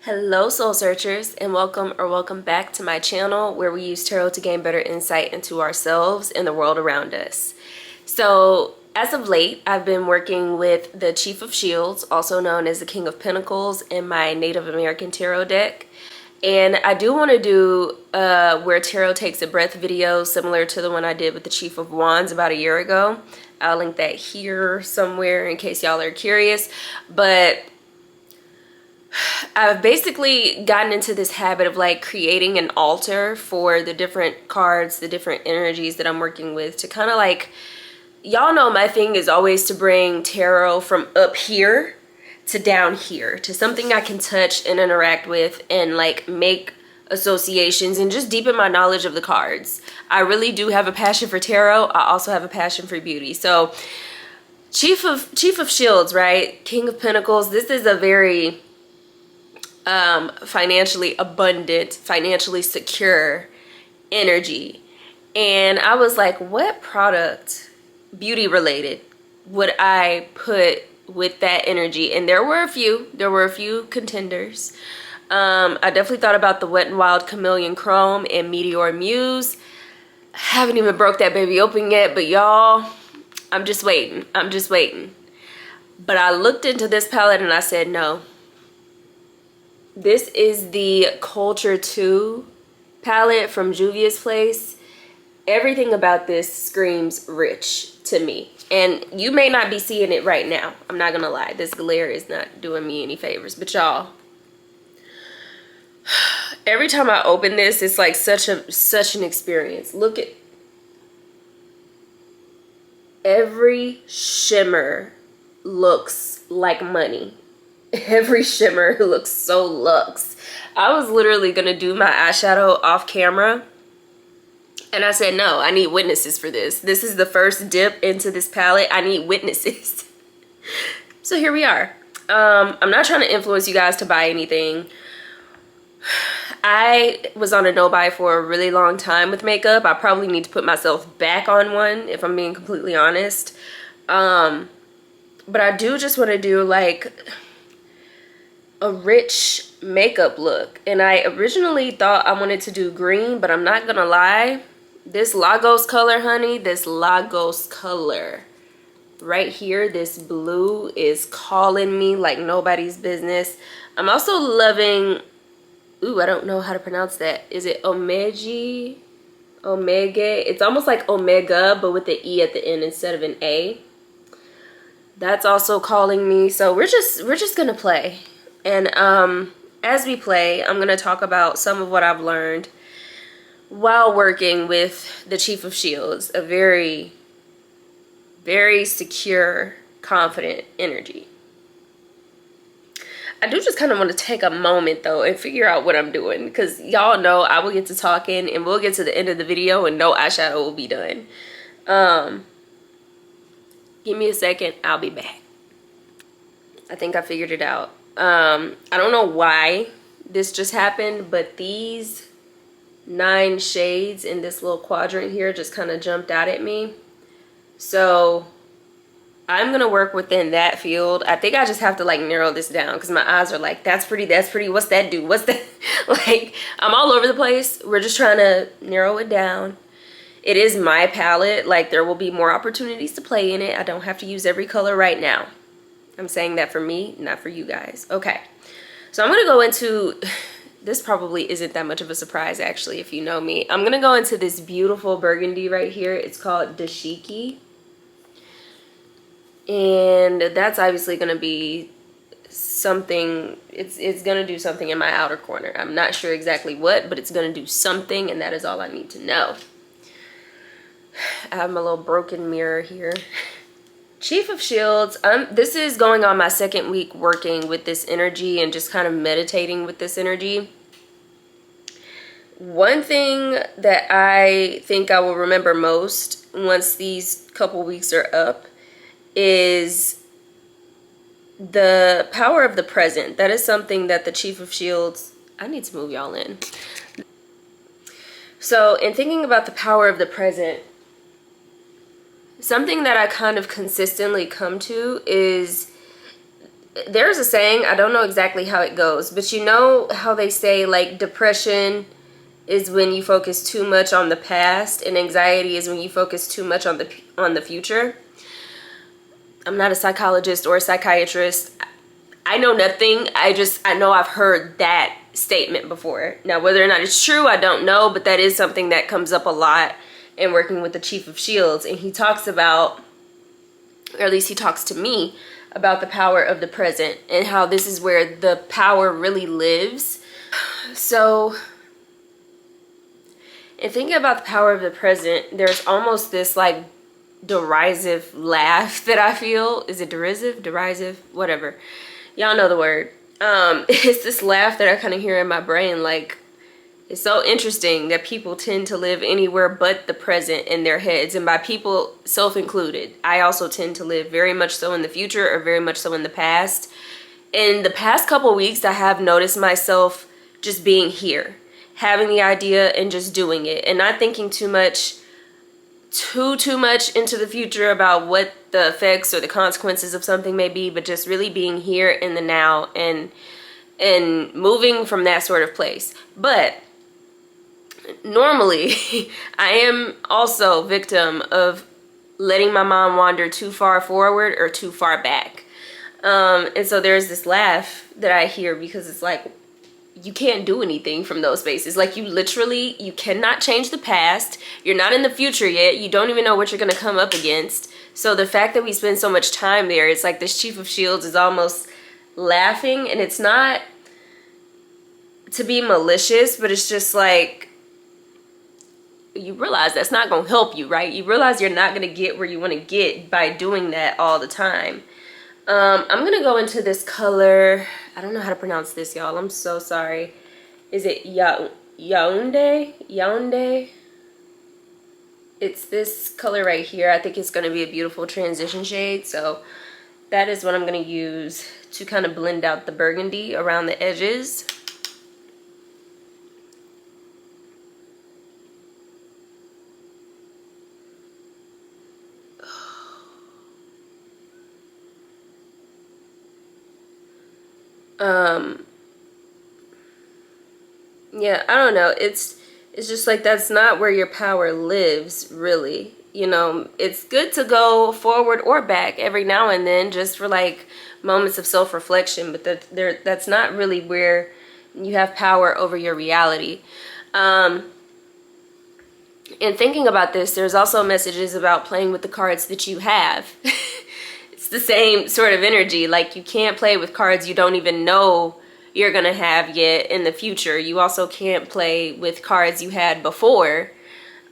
Hello soul searchers, and welcome back to my channel where we use tarot to gain better insight into ourselves and the world around us. So as of late, I've been working with the Chief of Shields, also known as the King of Pentacles, in my Native American tarot deck. And I do want to do where tarot takes a breath video similar to the one I did with the Chief of Wands about a year ago. I'll link that here somewhere in case y'all are curious. But I've basically gotten into this habit of like creating an altar for the different cards, the different energies that I'm working with, to kind of like, y'all know my thing is always to bring tarot from up here to down here, to something I can touch and interact with and like make associations and just deepen my knowledge of the cards. I really do have a passion for tarot. I also have a passion for beauty. So Chief of Shields, right? King of Pentacles. This is a very financially abundant, financially secure energy. And I was like, what product, beauty related, would I put with that energy? And there were a few contenders. I definitely thought about the Wet n Wild Chameleon Chrome and Meteor Muse. I haven't even broke that baby open yet, but y'all, I'm just waiting. But I looked into this palette and I said, no. This is the Culture 2 palette from Juvia's Place. Everything about this screams rich to me. And you may not be seeing it right now. I'm not gonna lie. This glare is not doing me any favors. But y'all, every time I open this, it's like such an experience. Look at every shimmer looks like money. Every shimmer looks so luxe. I was literally gonna do my eyeshadow off camera and I said, no, I need witnesses for this. This is the first dip into this palette. I need witnesses. So here we are. I'm not trying to influence you guys to buy anything. I was on a no buy for a really long time with makeup. I probably need to put myself back on one if I'm being completely honest. But I do just want to do like a rich makeup look. And I originally thought I wanted to do green, but I'm not gonna lie, this Lagos color, honey, this Lagos color right here, this blue is calling me like nobody's business. I'm also loving, ooh, I don't know how to pronounce that. Is it Omega? It's almost like Omega, but with the E at the end instead of an A. That's also calling me. So we're just gonna play. And as we play, I'm going to talk about some of what I've learned while working with the Chief of Shields, a very, very secure, confident energy. I do just kind of want to take a moment though and figure out what I'm doing, because y'all know I will get to talking and we'll get to the end of the video and no eyeshadow will be done. Give me a second, I'll be back. I think I figured it out. I don't know why this just happened, but these 9 shades in this little quadrant here just kind of jumped out at me. So I'm gonna work within that field. I think I just have to like narrow this down because my eyes are like, that's pretty, what's that do, what's that? Like, I'm all over the place. We're just trying to narrow it down. It is my palette. Like, there will be more opportunities to play in it. I don't have to use every color right now. I'm saying that for me, not for you guys. Okay, so I'm gonna go into, this probably isn't that much of a surprise actually if you know me. I'm gonna go into this beautiful burgundy right here. It's called Dashiki. And that's obviously gonna be something, it's gonna do something in my outer corner. I'm not sure exactly what, but it's gonna do something, and that is all I need to know. I have my little broken mirror here. Chief of Shields, this is going on my 2nd week working with this energy and just kind of meditating with this energy. One thing that I think I will remember most once these couple weeks are up is the power of the present. That is something that the Chief of Shields, I need to move y'all in. So in thinking about the power of the present, something that I kind of consistently come to is there's a saying, I don't know exactly how it goes, but you know how they say like depression is when you focus too much on the past and anxiety is when you focus too much on the future. I'm not a psychologist or a psychiatrist. I know nothing. I know I've heard that statement before. Now, whether or not it's true, I don't know, but that is something that comes up a lot in working with the Chief of Shields. And he talks about, or at least he talks to me about the power of the present and how this is where the power really lives. So, in thinking about the power of the present, there's almost this like derisive laugh that I feel. Is it derisive? Derisive? Whatever. Y'all know the word. It's this laugh that I kind of hear in my brain. Like, it's so interesting that people tend to live anywhere but the present in their heads. And by people, self included, I also tend to live very much so in the future or very much so in the past. In the past couple weeks, I have noticed myself just being here, having the idea and just doing it, and not thinking too much into the future about what the effects or the consequences of something may be, but just really being here in the now and moving from that sort of place. But normally I am also victim of letting my mind wander too far forward or too far back. And so there's this laugh that I hear because it's like, you can't do anything from those spaces. Like, you cannot change the past. You're not in the future yet. You don't even know what you're going to come up against. So the fact that we spend so much time there, it's like this Chief of Shields is almost laughing, and it's not to be malicious, but it's just like, you realize that's not going to help you, right? You realize you're not going to get where you want to get by doing that all the time. I'm going to go into this color. I don't know how to pronounce this, y'all. I'm so sorry. Is it Yaounde? Yaounde? It's this color right here. I think it's going to be a beautiful transition shade. So that is what I'm going to use to kind of blend out the burgundy around the edges. Yeah, I don't know. It's just like, that's not where your power lives, really. You know, it's good to go forward or back every now and then just for like moments of self-reflection, but that's not really where you have power over your reality. In thinking about this, there's also messages about playing with the cards that you have. It's the same sort of energy. Like, you can't play with cards you don't even know you're gonna have yet in the future. You also can't play with cards you had before.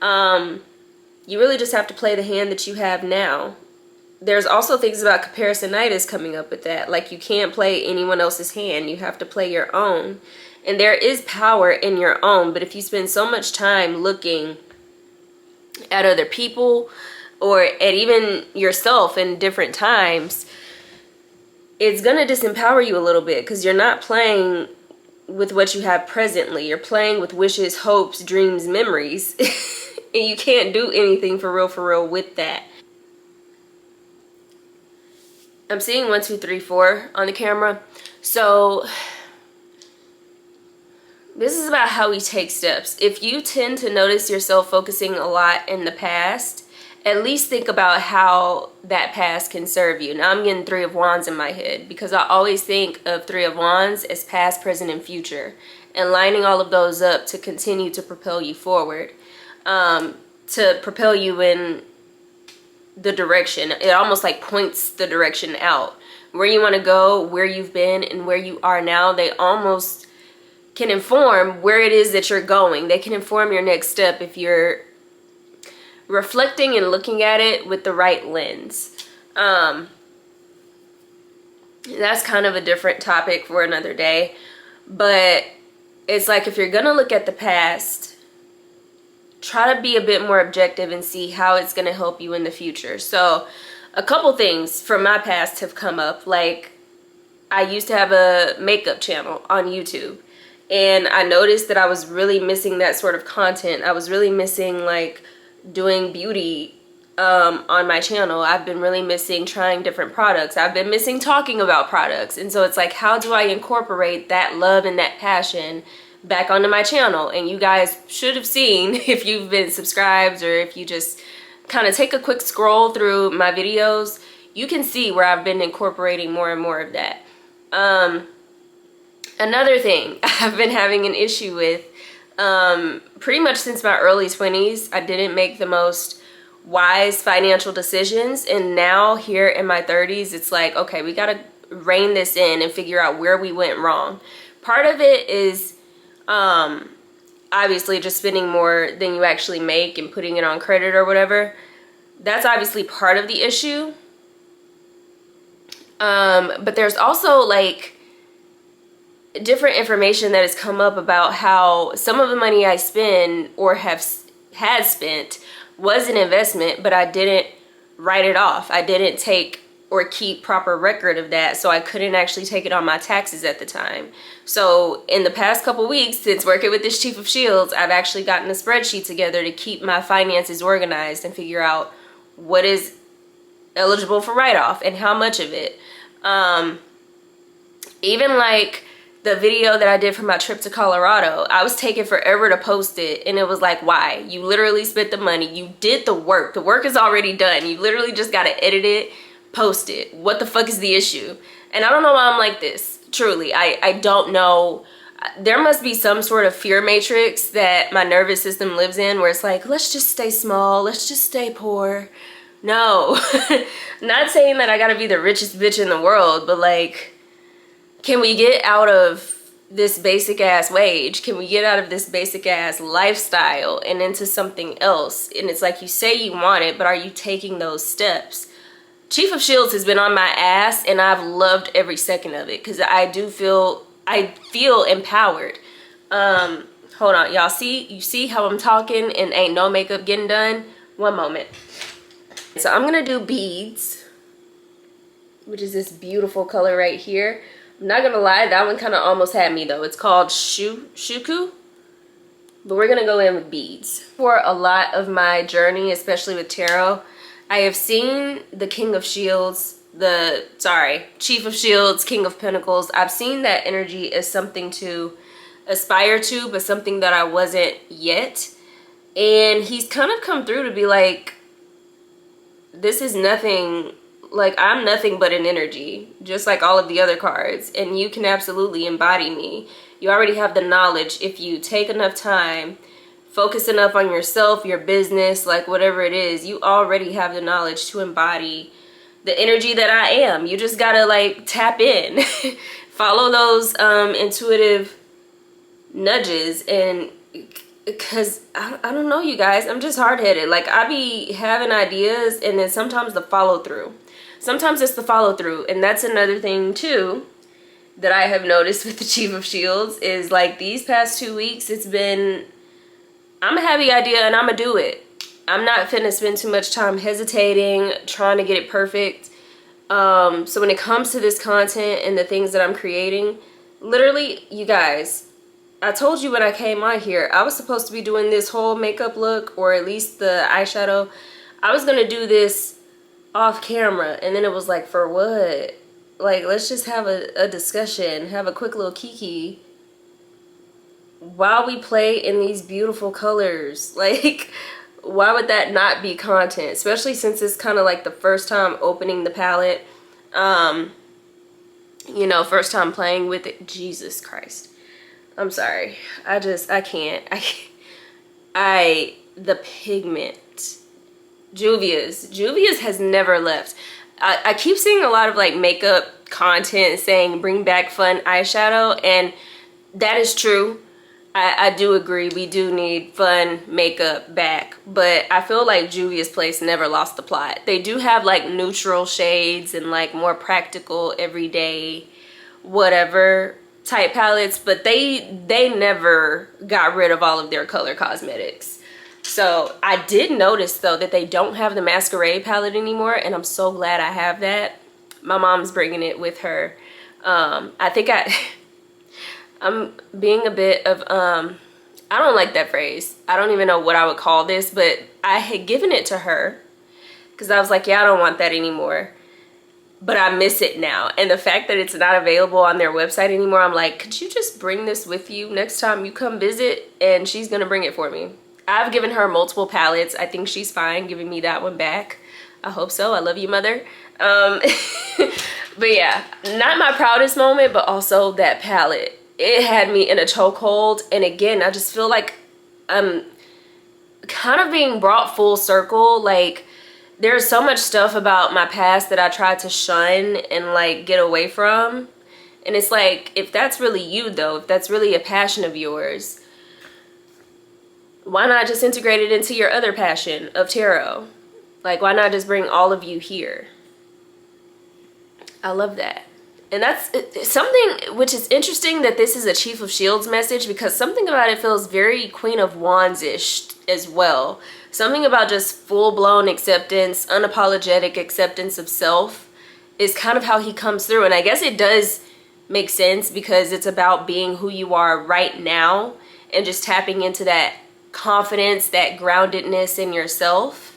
You really just have to play the hand that you have now. There's also things about comparisonitis coming up with that. Like, you can't play anyone else's hand. You have to play your own. And there is power in your own, but if you spend so much time looking at other people or at even yourself in different times, it's gonna disempower you a little bit, because you're not playing with what you have presently. You're playing with wishes, hopes, dreams, memories. And you can't do anything for real with that. I'm seeing 1, 2, 3, 4 on the camera. So this is about how we take steps. If you tend to notice yourself focusing a lot in the past, at least think about how that past can serve you. Now I'm getting 3 of Wands in my head, because I always think of 3 of Wands as past, present, and future, and lining all of those up to continue to propel you forward, to propel you in the direction. It almost like points the direction out. Where you want to go, where you've been, and where you are now, they almost can inform where it is that you're going. They can inform your next step if you're reflecting and looking at it with the right lens. That's kind of a different topic for another day, but it's like, if you're gonna look at the past, try to be a bit more objective and see how it's gonna help you in the future. So a couple things from my past have come up. Like, I used to have a makeup channel on YouTube, and I noticed that I was really missing that sort of content. I was really missing like doing beauty on my channel. I've been really missing trying different products. I've been missing talking about products. And so it's like, how do I incorporate that love and that passion back onto my channel? And you guys should have seen, if you've been subscribed or if you just kind of take a quick scroll through my videos, you can see where I've been incorporating more and more of that. Another thing I've been having an issue with, pretty much since my early 20s, I didn't make the most wise financial decisions, and now here in my 30s, it's like, okay, we gotta rein this in and figure out where we went wrong. Part of it is obviously just spending more than you actually make and putting it on credit or whatever. That's obviously part of the issue. But there's also like different information that has come up about how some of the money I spend or had spent was an investment, but I didn't write it off. I didn't take or keep proper record of that, so I couldn't actually take it on my taxes at the time. So in the past couple weeks, since working with this Chief of Shields, I've actually gotten a spreadsheet together to keep my finances organized and figure out what is eligible for write-off and how much of it. Even like the video that I did for my trip to Colorado, I was taking forever to post it, and it was like, why? You literally spent the money, you did the work is already done, you literally just gotta edit it, post it. What the fuck is the issue? And I don't know why I'm like this, truly. I don't know. There must be some sort of fear matrix that my nervous system lives in, where it's like, let's just stay small, let's just stay poor. No. Not saying that I gotta be the richest bitch in the world, but like, can we get out of this basic ass wage? Can we get out of this basic ass lifestyle and into something else? And it's like, you say you want it, but are you taking those steps? Chief of Shields has been on my ass, and I've loved every second of it, because I feel empowered. Hold on, y'all you see how I'm talking and ain't no makeup getting done? One moment. So I'm gonna do beads, which is this beautiful color right here. I'm not gonna lie, that one kind of almost had me though. It's called Shuku, but we're gonna go in with beads. For a lot of my journey, especially with tarot, I have seen the King of Shields, Chief of Shields, King of Pentacles. I've seen that energy as something to aspire to, but something that I wasn't yet. And he's kind of come through to be like, this is nothing. Like, I'm nothing but an energy, just like all of the other cards, and you can absolutely embody me. You already have the knowledge. If you take enough time, focus enough on yourself, your business, like whatever it is, you already have the knowledge to embody the energy that I am. You just gotta like tap in. Follow those intuitive nudges, and because I don't know, you guys, I'm just hard-headed. Like, I be having ideas, and then sometimes the follow-through. Sometimes it's the follow-through, and that's another thing too that I have noticed with the Chief of Shields is like these past 2 weeks, it's been, I'm gonna have the idea and I'm gonna do it. I'm not finna spend too much time hesitating, trying to get it perfect. So when it comes to this content and the things that I'm creating, literally, you guys, I told you when I came on here, I was supposed to be doing this whole makeup look, or at least the eyeshadow. I was gonna do this off camera, and then it was like, for what? Like, let's just have a discussion, have a quick little kiki while we play in these beautiful colors. Like, why would that not be content? Especially since it's kind of like the first time opening the palette, you know, first time playing with it. Jesus Christ, I'm sorry, I can't. The pigment, Juvia's has never left. I keep seeing a lot of like makeup content saying bring back fun eyeshadow, and that is true. I do agree, we do need fun makeup back, but I feel like Juvia's Place never lost the plot. They do have like neutral shades and like more practical everyday whatever type palettes, but they never got rid of all of their color cosmetics. So I did notice though that they don't have the Masquerade palette anymore, and I'm so glad I have that. My mom's bringing it with her. I think I'm being a bit of, I don't like that phrase. I don't even know what I would call this, but I had given it to her, because I was like, yeah, I don't want that anymore. But I miss it now. And the fact that it's not available on their website anymore, I'm like, could you just bring this with you next time you come visit? And she's gonna bring it for me. I've given her multiple palettes. I think she's fine giving me that one back. I hope so. I love you, mother. But yeah, not my proudest moment, but also that palette. It had me in a chokehold. And again, I just feel like I'm kind of being brought full circle. Like, there's so much stuff about my past that I tried to shun and like get away from. And it's like, if that's really you though, if that's really a passion of yours, why not just integrate it into your other passion of tarot? Like, why not just bring all of you here? I love that. And that's something which is interesting that this is a Chief of Shields message, because something about it feels very Queen of Wands-ish as well. Something about just full-blown acceptance, unapologetic acceptance of self is kind of how he comes through. And I guess it does make sense because it's about being who you are right now and just tapping into that confidence, that groundedness in yourself.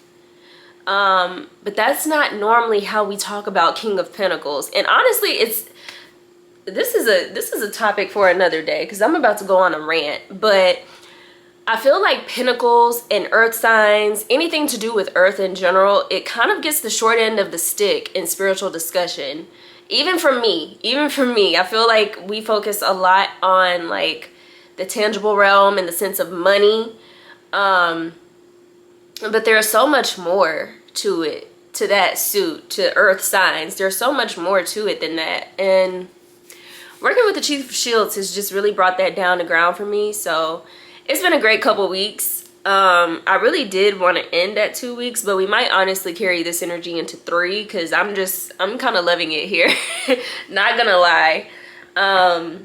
But that's not normally how we talk about King of Pentacles. And honestly, this is a topic for another day, because I'm about to go on a rant. But I feel like Pentacles and Earth signs, anything to do with Earth in general, it kind of gets the short end of the stick in spiritual discussion. Even for me, I feel like we focus a lot on like the tangible realm in the sense of money. But there's so much more to it, to that suit, to Earth signs. There's so much more to it than that. And working with the Chief of Shields has just really brought that down to ground for me. So it's been a great couple weeks. I really did want to end at 2 weeks, but we might honestly carry this energy into 3, because I'm kind of loving it here. Not gonna lie. I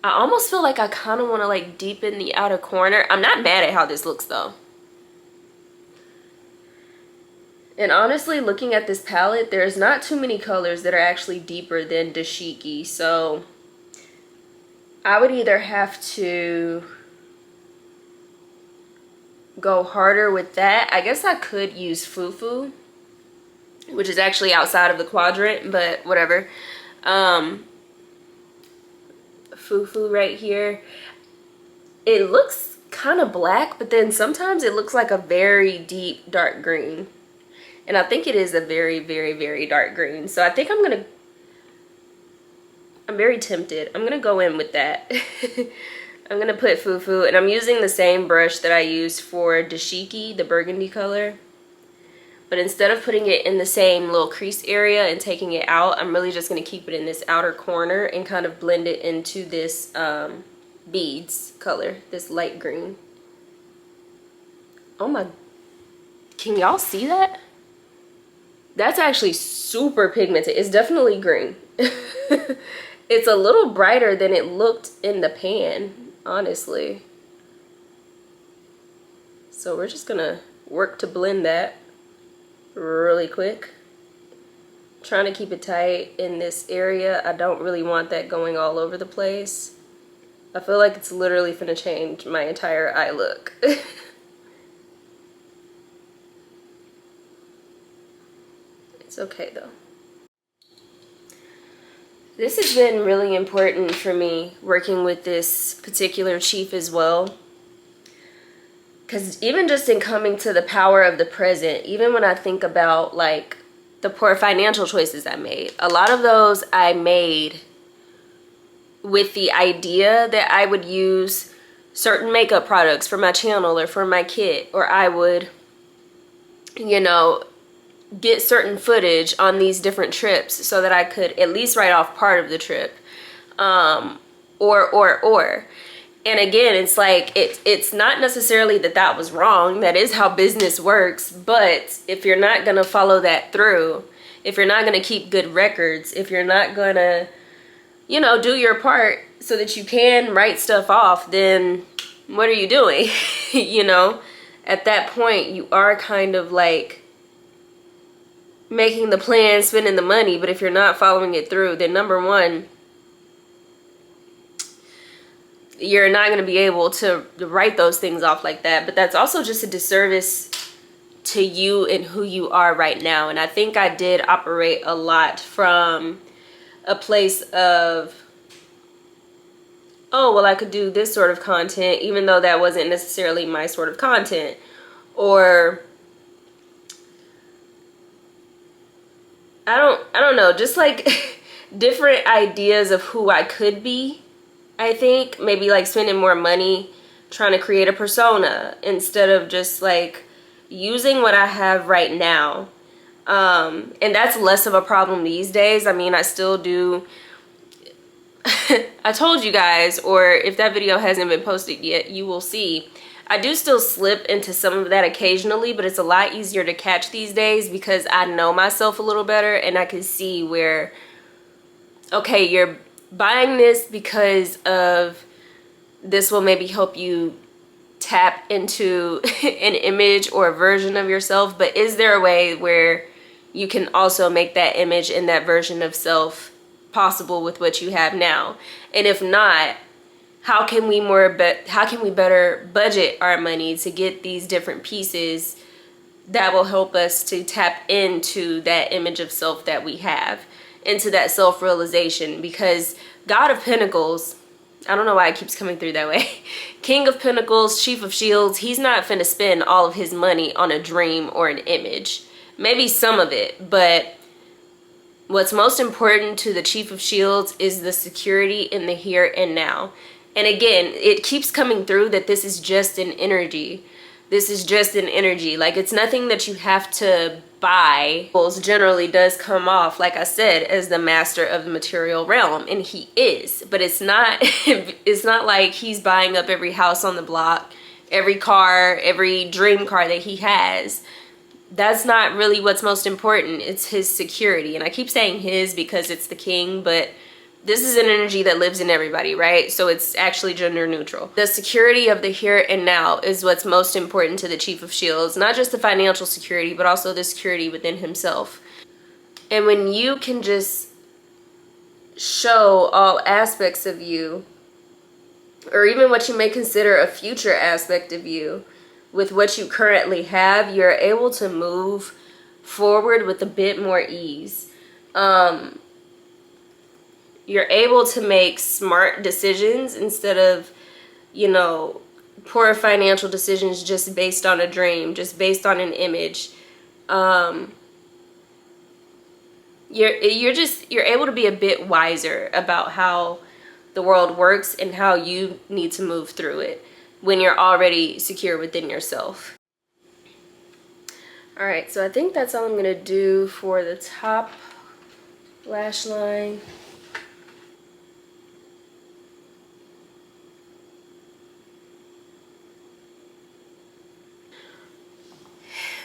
almost feel like I kind of want to like deepen the outer corner. I'm not mad at how this looks though. And honestly, looking at this palette, there's not too many colors that are actually deeper than dashiki. So I would either have to go harder with that. I guess I could use Fufu, which is actually outside of the quadrant, but whatever. Fufu right here. It looks kind of black, but then sometimes it looks like a very deep dark green. And I think it is a very, very, very dark green. So I think I'm very tempted. I'm gonna go in with that. I'm gonna put Fufu, and I'm using the same brush that I used for dashiki, the burgundy color. But instead of putting it in the same little crease area and taking it out, I'm really just gonna keep it in this outer corner and kind of blend it into this beads color, this light green. Oh my, can y'all see that? That's actually super pigmented. It's definitely green. It's a little brighter than it looked in the pan, honestly. So we're just gonna work to blend that really quick. Trying to keep it tight in this area. I don't really want that going all over the place. I feel like it's literally gonna change my entire eye look. It's okay though. This has been really important for me, working with this particular chief as well. Because even just in coming to the power of the present, even when I think about like the poor financial choices I made, a lot of those I made with the idea that I would use certain makeup products for my channel or for my kit, or I would, you know, get certain footage on these different trips so that I could at least write off part of the trip. Or. And again, it's like, it's not necessarily that that was wrong. That is how business works. But if you're not going to follow that through, if you're not going to keep good records, if you're not going to, you know, do your part so that you can write stuff off, then what are you doing? You know, at that point, you are kind of like making the plan, spending the money, but if you're not following it through, then number one, you're not going to be able to write those things off like that. But that's also just a disservice to you and who you are right now. And I think I did operate a lot from a place of, oh, well, I could do this sort of content, even though that wasn't necessarily my sort of content. Or I don't know, just like different ideas of who I could be. I think maybe like spending more money trying to create a persona instead of just like using what I have right now. And that's less of a problem these days. I mean, I still do. I told you guys, or if that video hasn't been posted yet, you will see. I do still slip into some of that occasionally, but it's a lot easier to catch these days because I know myself a little better and I can see where, okay, you're buying this because of this will maybe help you tap into an image or a version of yourself, but is there a way where you can also make that image and that version of self possible with what you have now? And if not, how can we better budget our money to get these different pieces that will help us to tap into that image of self that we have, into that self-realization? Because God of Pentacles, I don't know why it keeps coming through that way. King of Pentacles, Chief of Shields, he's not finna spend all of his money on a dream or an image. Maybe some of it, but what's most important to the Chief of Shields is the security in the here and now. And again, it keeps coming through that this is just an energy. This is just an energy. Like, it's nothing that you have to buy. Generally does come off, like I said, as the master of the material realm, and he is. But it's not it's not like he's buying up every house on the block, every car, every dream car that he has. That's not really what's most important. It's his security. And I keep saying his because it's the king, but this is an energy that lives in everybody, right? So it's actually gender neutral. The security of the here and now is what's most important to the Chief of Shields. Not just the financial security, but also the security within himself. And when you can just show all aspects of you, or even what you may consider a future aspect of you, with what you currently have, you're able to move forward with a bit more ease. You're able to make smart decisions instead of, you know, poor financial decisions just based on a dream, just based on an image. You're able to be a bit wiser about how the world works and how you need to move through it when you're already secure within yourself. All right, so I think that's all I'm gonna do for the top lash line.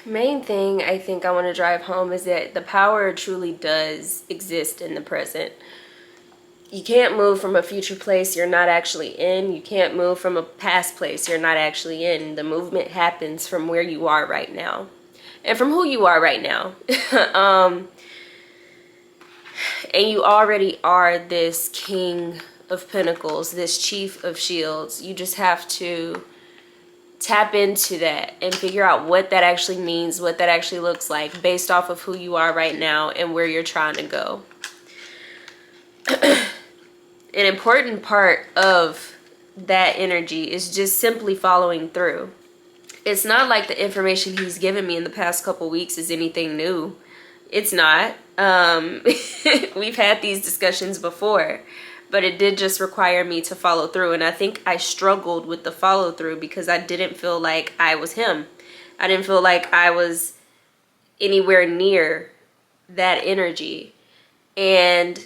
Main thing I think I want to drive home is that the power truly does exist in the present. You can't move from a future place you're not actually in. You can't move from a past place you're not actually in. The movement happens from where you are right now and from who you are right now. And you already are this King of Pentacles, this Chief of Shields. You just have to tap into that and figure out what that actually means, what that actually looks like based off of who you are right now and where you're trying to go. An important part of that energy is just simply following through. It's not like the information he's given me in the past couple weeks is anything new. It's not. We've had these discussions before, but it did just require me to follow through. And I think I struggled with the follow through because I didn't feel like I was him. I didn't feel like I was anywhere near that energy. And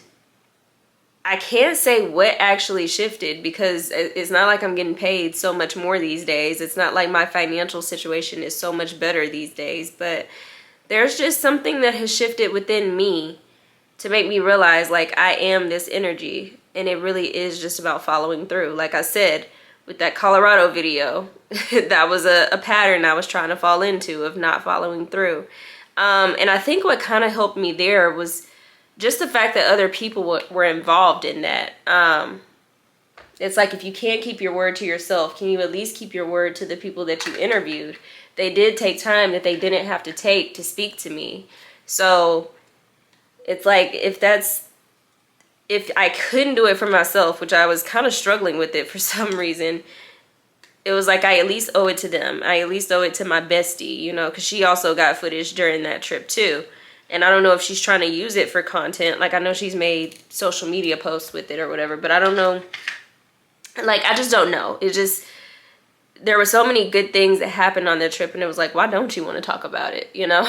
I can't say what actually shifted because it's not like I'm getting paid so much more these days. It's not like my financial situation is so much better these days, but there's just something that has shifted within me to make me realize like I am this energy, and it really is just about following through. Like I said, with that Colorado video, that was a pattern I was trying to fall into of not following through. And I think what kind of helped me there was just the fact that other people were involved in that. It's like, if you can't keep your word to yourself, can you at least keep your word to the people that you interviewed? They did take time that they didn't have to take to speak to me. So it's like, if I couldn't do it for myself, which I was kind of struggling with it for some reason, it was like, I at least owe it to them. I at least owe it to my bestie, you know, because she also got footage during that trip too. And I don't know if she's trying to use it for content. Like, I know she's made social media posts with it or whatever, but I don't know. Like, I just don't know. It just, there were so many good things that happened on the trip, and it was like, why don't you want to talk about it, you know?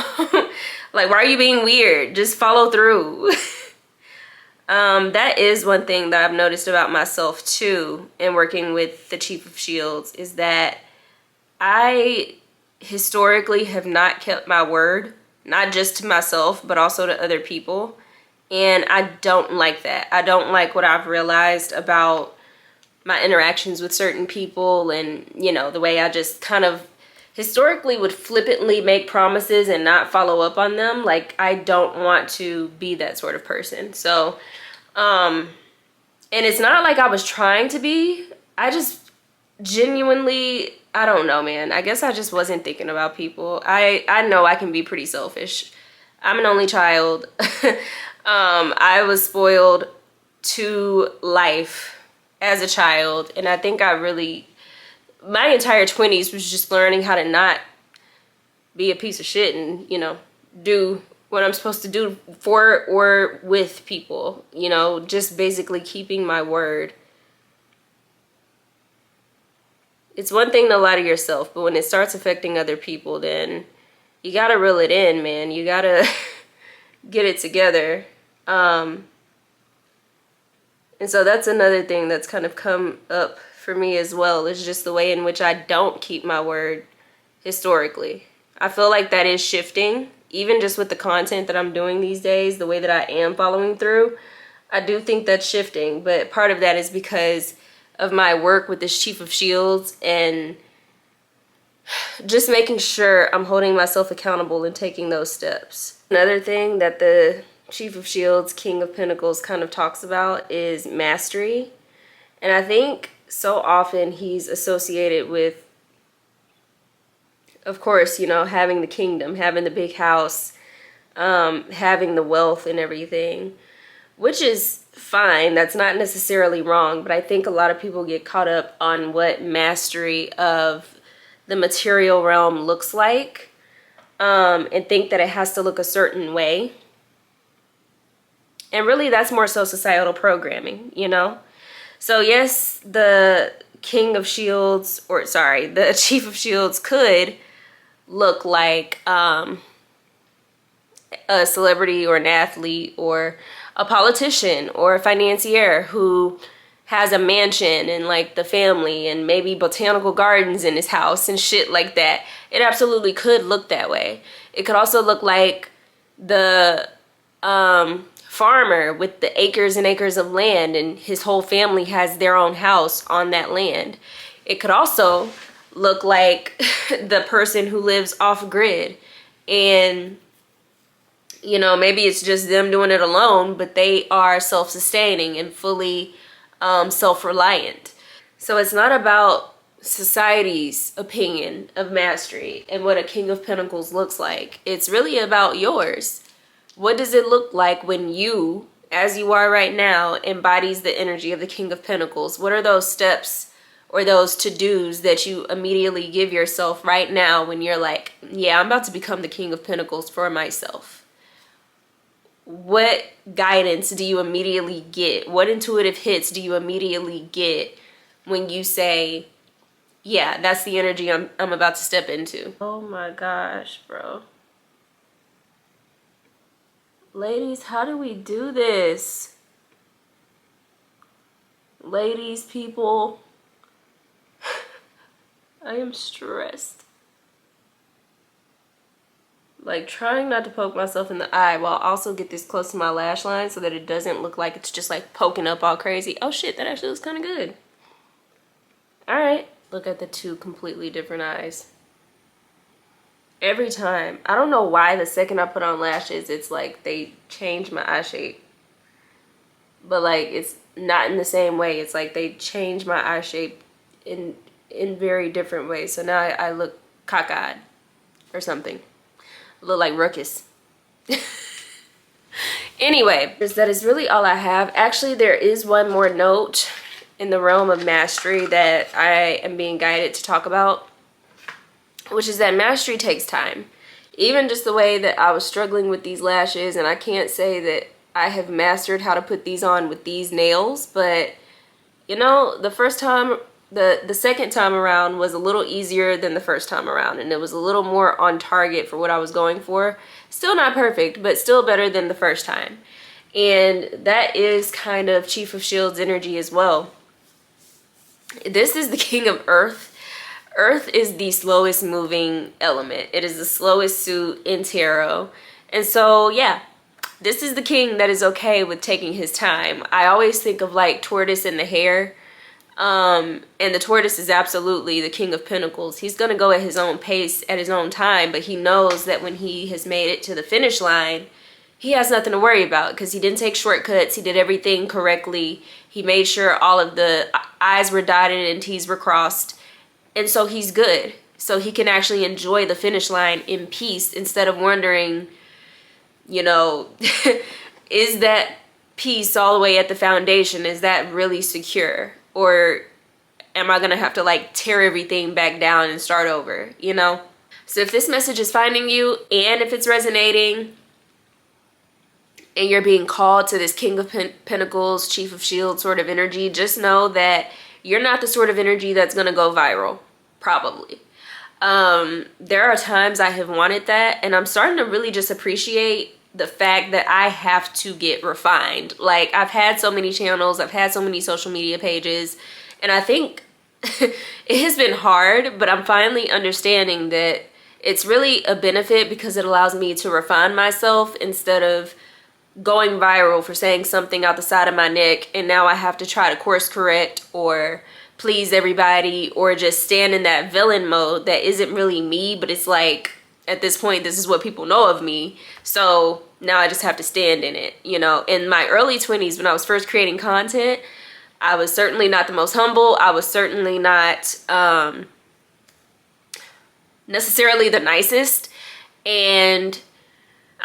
Like, why are you being weird? Just follow through. That is one thing that I've noticed about myself too, in working with the Chief of Shields, is that I historically have not kept my word, not just to myself, but also to other people. And I don't like that. I don't like what I've realized about my interactions with certain people, and, you know, the way I just kind of historically would flippantly make promises and not follow up on them. Like, I don't want to be that sort of person. So, and it's not like I was trying to be. I just genuinely, I don't know, man. I guess I just wasn't thinking about people. I know I can be pretty selfish. I'm an only child. I was spoiled to life as a child, and I think my entire 20s was just learning how to not be a piece of shit and, you know, do what I'm supposed to do for or with people, you know, just basically keeping my word. It's one thing to lie to yourself, but when it starts affecting other people, then you gotta reel it in, man. You gotta get it together. And so that's another thing that's kind of come up for me as well, is just the way in which I don't keep my word historically. I feel like that is shifting, even just with the content that I'm doing these days, the way that I am following through. I do think that's shifting, but part of that is because of my work with this Chief of Shields and just making sure I'm holding myself accountable and taking those steps. Another thing that the Chief of Shields, King of Pentacles, kind of talks about is mastery. And I think so often he's associated with, of course, you know, having the kingdom, having the big house, having the wealth and everything, which is fine. That's not necessarily wrong. But I think a lot of people get caught up on what mastery of the material realm looks like, and think that it has to look a certain way. And really, that's more so societal programming, you know? So yes, the King of Shields, or sorry, the Chief of Shields could look like a celebrity or an athlete or a politician or a financier who has a mansion and like the family and maybe botanical gardens in his house and shit like that. It absolutely could look that way. It could also look like the farmer with the acres and acres of land, and his whole family has their own house on that land. It could also look like the person who lives off grid, and, you know, maybe it's just them doing it alone, but they are self-sustaining and fully self-reliant. So it's not about society's opinion of mastery and what a King of Pentacles looks like. It's really about yours. What does it look like when you, as you are right now, embodies the energy of the King of Pentacles? What are those steps or those to-dos that you immediately give yourself right now when you're like, yeah, I'm about to become the King of Pentacles for myself? What guidance do you immediately get? What intuitive hits do you immediately get when you say, yeah, that's the energy I'm about to step into? Oh my gosh, bro. Ladies, how do we do this? Ladies, people, I am stressed. Like, trying not to poke myself in the eye while also get this close to my lash line so that it doesn't look like it's just like poking up all crazy. Oh shit, that actually looks kind of good. All right, look at the two completely different eyes. Every time. I don't know why the second I put on lashes, it's like they change my eye shape. But like, not in the same way. It's like they change my eye shape in very different ways. So now I look cockeyed or something. I look like Ruckus. Anyway, that is really all I have. Actually, there is one more note in the realm of mastery that I am being guided to talk about, which is that mastery takes time. Even just the way that I was struggling with these lashes, and I can't say that I have mastered how to put these on with these nails, but you know, the first time, the second time around was a little easier than the first time around, and it was a little more on target for what I was going for. Still not perfect, but still better than the first time. And that is kind of Chief of Shields energy as well. This is the King of Earth. Earth is the slowest moving element. It is the slowest suit in tarot. And so, yeah, this is the king that is okay with taking his time. I always think of like tortoise and the hare. And the tortoise is absolutely the King of Pentacles. He's going to go at his own pace, at his own time, but he knows that when he has made it to the finish line, he has nothing to worry about because he didn't take shortcuts. He did everything correctly. He made sure all of the I's were dotted and T's were crossed. And so he's good. So he can actually enjoy the finish line in peace instead of wondering, you know, is that piece all the way at the foundation? Is that really secure? Or am I going to have to like tear everything back down and start over, you know? So if this message is finding you and if it's resonating and you're being called to this King of Pentacles, Chief of Shields sort of energy, just know that you're not the sort of energy that's going to go viral, probably. There are times I have wanted that, and I'm starting to really just appreciate the fact that I have to get refined. Like, I've had so many channels, I've had so many social media pages, and I think it has been hard, but I'm finally understanding that it's really a benefit because it allows me to refine myself instead of going viral for saying something out the side of my neck and now I have to try to course correct or please everybody or just stand in that villain mode that isn't really me, but it's like at this point this is what people know of me, so now I just have to stand in it. You know, in my early 20s when I was first creating content, I was certainly not the most humble. I was certainly not necessarily the nicest, and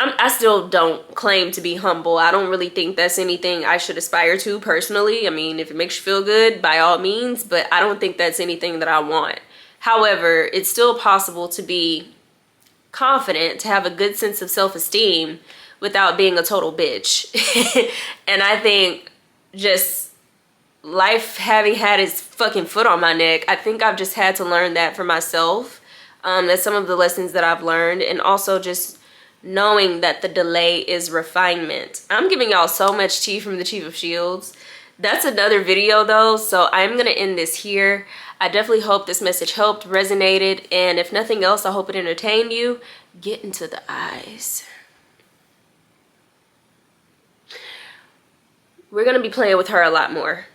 I still don't claim to be humble. I don't really think that's anything I should aspire to personally. I mean, if it makes you feel good, by all means, but I don't think that's anything that I want. However, it's still possible to be confident, to have a good sense of self-esteem without being a total bitch. And I think just life having had its fucking foot on my neck, I think I've just had to learn that for myself. That's some of the lessons that I've learned, and also just knowing that the delay is refinement. I'm giving y'all so much tea from the Chief of Shields. That's another video though, so I'm gonna end this here. I definitely hope this message helped, resonated, and if nothing else, I hope it entertained you. Get into the eyes. We're gonna be playing with her a lot more.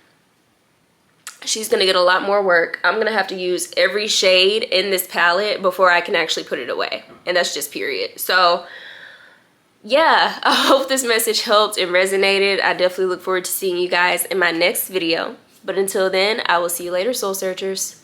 She's gonna get a lot more work. I'm gonna have to use every shade in this palette before I can actually put it away. And that's just period. So yeah, I hope this message helped and resonated. I definitely look forward to seeing you guys in my next video. But until then, I will see you later, soul searchers.